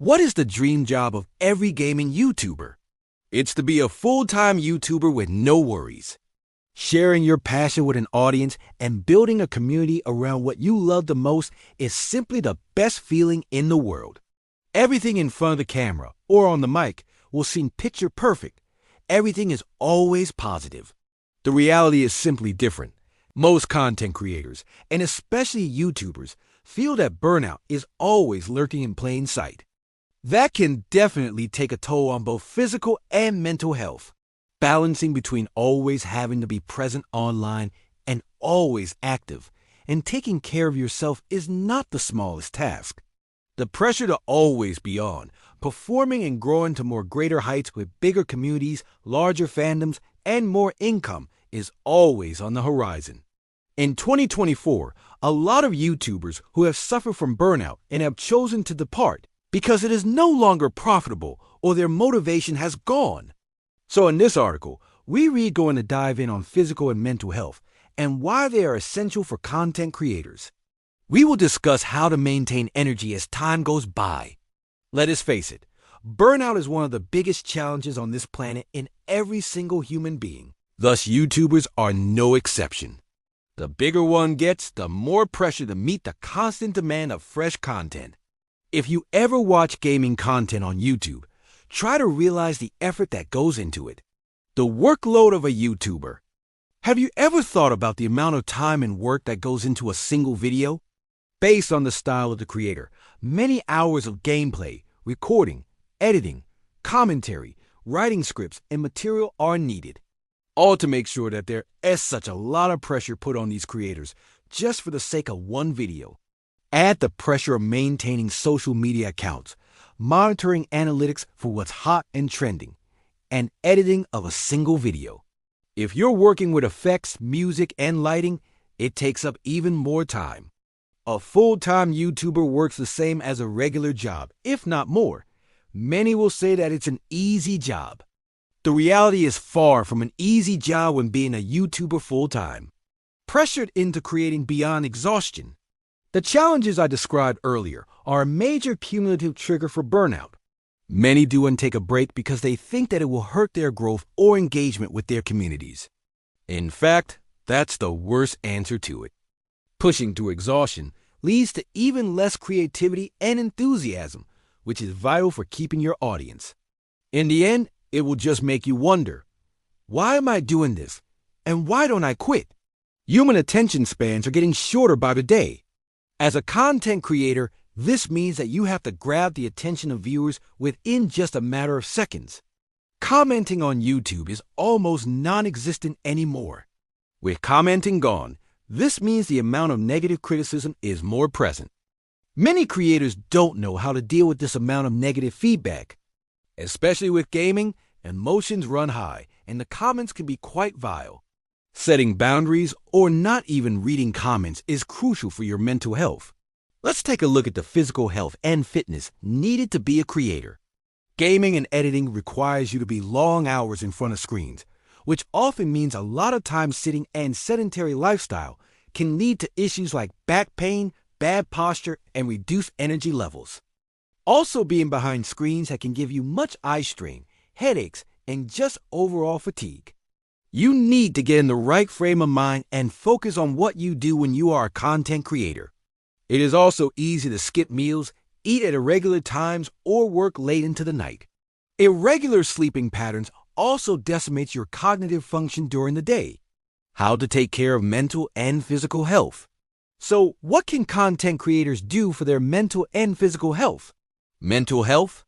What is the dream job of every gaming YouTuber? It's to be a full-time YouTuber with no worries. Sharing your passion with an audience and building a community around what you love the most is simply the best feeling in the world. Everything in front of the camera or on the mic will seem picture perfect. Everything is always positive. The reality is simply different. Most content creators, and especially YouTubers, feel that burnout is always lurking in plain sight. That can definitely take a toll on both physical and mental health. Balancing between always having to be present online and always active and taking care of yourself is not the smallest task. The pressure to always be on, performing and growing to more greater heights with bigger communities, larger fandoms, and more income is always on the horizon. In 2024, a lot of YouTubers who have suffered from burnout and have chosen to depart because it is no longer profitable or their motivation has gone. So in this article, we're going to dive in on physical and mental health and why they are essential for content creators. We will discuss how to maintain energy as time goes by. Let us face it, burnout is one of the biggest challenges on this planet in every single human being. Thus, YouTubers are no exception. The bigger one gets, the more pressure to meet the constant demand of fresh content. If you ever watch gaming content on YouTube, try to realize the effort that goes into it. The workload of a YouTuber. Have you ever thought about the amount of time and work that goes into a single video? Based on the style of the creator, many hours of gameplay, recording, editing, commentary, writing scripts, and material are needed. All to make sure that there is such a lot of pressure put on these creators just for the sake of one video. Add the pressure of maintaining social media accounts, monitoring analytics for what's hot and trending, and editing of a single video. If you're working with effects, music, and lighting, it takes up even more time. A full-time YouTuber works the same as a regular job, if not more. Many will say that it's an easy job. The reality is far from an easy job when being a YouTuber full-time. Pressured into creating beyond exhaustion. The challenges I described earlier are a major cumulative trigger for burnout. Many do and take a break because they think that it will hurt their growth or engagement with their communities. In fact, that's the worst answer to it. Pushing to exhaustion leads to even less creativity and enthusiasm, which is vital for keeping your audience. In the end, it will just make you wonder, why am I doing this? And why don't I quit? Human attention spans are getting shorter by the day. As a content creator, this means that you have to grab the attention of viewers within just a matter of seconds. Commenting on YouTube is almost non-existent anymore. With commenting gone, this means the amount of negative criticism is more present. Many creators don't know how to deal with this amount of negative feedback. Especially with gaming, emotions run high and the comments can be quite vile. Setting boundaries or not even reading comments is crucial for your mental health. Let's take a look at the physical health and fitness needed to be a creator. Gaming and editing requires you to be long hours in front of screens, which often means a lot of time sitting, and sedentary lifestyle can lead to issues like back pain, bad posture, and reduced energy levels. Also, being behind screens that can give you much eye strain, headaches, and just overall fatigue. You need to get in the right frame of mind and focus on what you do when you are a content creator. It is also easy to skip meals, eat at irregular times, or work late into the night. Irregular sleeping patterns also decimates your cognitive function during the day. How to take care of mental and physical health. So, what can content creators do for their mental and physical health? Mental health?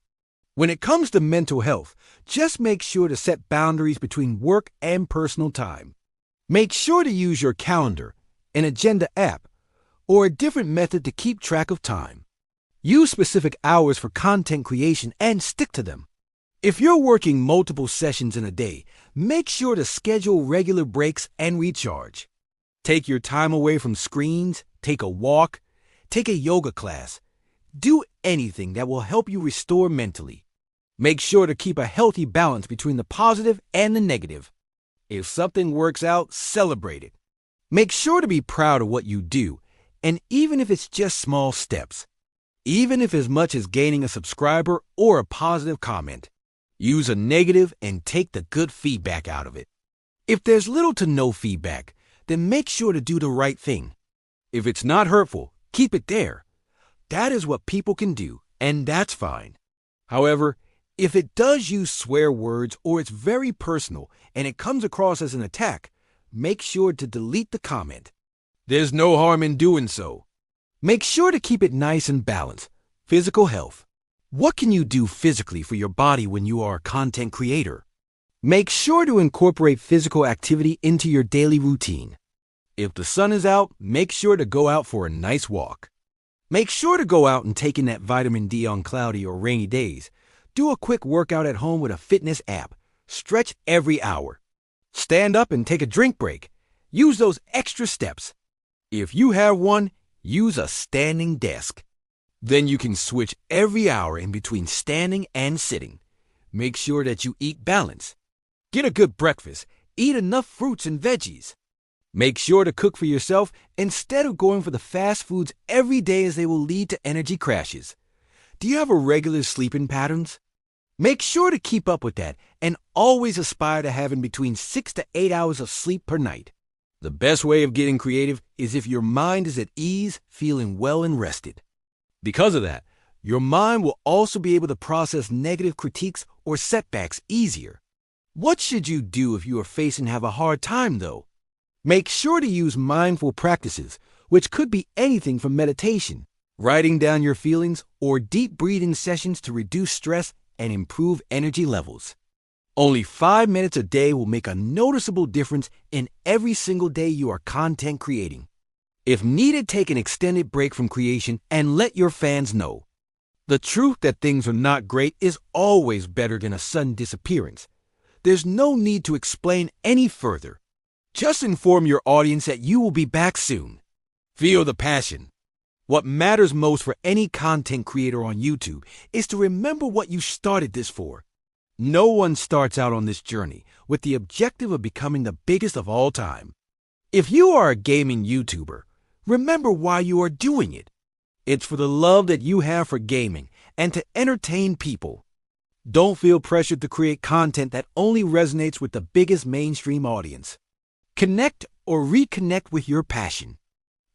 When it comes to mental health, just make sure to set boundaries between work and personal time. Make sure to use your calendar, an agenda app, or a different method to keep track of time. Use specific hours for content creation and stick to them. If you're working multiple sessions in a day, make sure to schedule regular breaks and recharge. Take your time away from screens, take a walk, take a yoga class. Do anything that will help you restore mentally. Make sure to keep a healthy balance between the positive and the negative. If something works out, celebrate it. Make sure to be proud of what you do, and even if it's just small steps. even if as much as gaining a subscriber or a positive comment. Use a negative and take the good feedback out of it. If there's little to no feedback, then make sure to do the right thing. If it's not hurtful, keep it there. That is what people can do, and that's fine. However, if it does use swear words or it's very personal and it comes across as an attack, make sure to delete the comment. There's no harm in doing so. Make sure to keep it nice and balanced. Physical health. What can you do physically for your body when you are a content creator? Make sure to incorporate physical activity into your daily routine. If the sun is out, make sure to go out for a nice walk. Make sure to go out and take in that vitamin D on cloudy or rainy days. Do a quick workout at home with a fitness app. Stretch every hour. Stand up and take a drink break. Use those extra steps. If you have one, use a standing desk. Then you can switch every hour in between standing and sitting. Make sure that you eat balance. Get a good breakfast. Eat enough fruits and veggies. Make sure to cook for yourself instead of going for the fast foods every day, as they will lead to energy crashes. Do you have a regular sleeping patterns? Make sure to keep up with that and always aspire to having between 6 to 8 hours of sleep per night. The best way of getting creative is if your mind is at ease, feeling well and rested. Because of that, your mind will also be able to process negative critiques or setbacks easier. What should you do if you are facing have a hard time though? Make sure to use mindful practices, which could be anything from meditation, writing down your feelings, or deep breathing sessions to reduce stress and improve energy levels. Only 5 minutes a day will make a noticeable difference in every single day you are content creating. If needed, take an extended break from creation and let your fans know. The truth that things are not great is always better than a sudden disappearance. There's no need to explain any further. Just inform your audience that you will be back soon. Feel the passion. What matters most for any content creator on YouTube is to remember what you started this for. No one starts out on this journey with the objective of becoming the biggest of all time. If you are a gaming YouTuber, remember why you are doing it. It's for the love that you have for gaming and to entertain people. Don't feel pressured to create content that only resonates with the biggest mainstream audience. Connect or reconnect with your passion.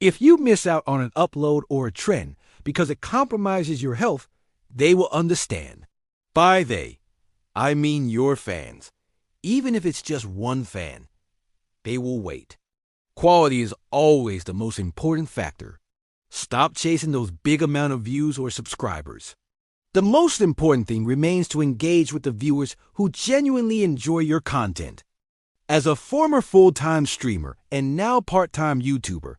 If you miss out on an upload or a trend because it compromises your health, they will understand. By they, I mean your fans. Even if it's just one fan, they will wait. Quality is always the most important factor. Stop chasing those big amount of views or subscribers. The most important thing remains to engage with the viewers who genuinely enjoy your content. As a former full-time streamer and now part-time YouTuber,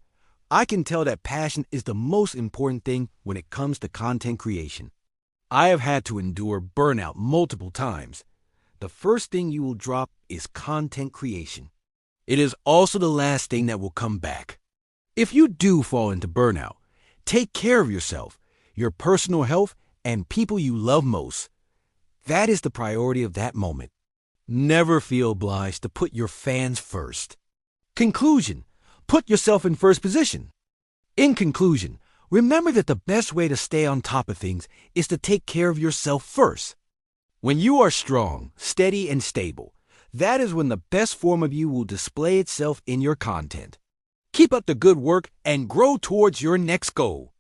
I can tell that passion is the most important thing when it comes to content creation. I have had to endure burnout multiple times. The first thing you will drop is content creation. It is also the last thing that will come back. If you do fall into burnout, take care of yourself, your personal health, and people you love most. That is the priority of that moment. Never feel obliged to put your fans first. Conclusion: put yourself in first position. In conclusion, remember that the best way to stay on top of things is to take care of yourself first. When you are strong, steady, and stable, that is when the best form of you will display itself in your content. Keep up the good work and grow towards your next goal.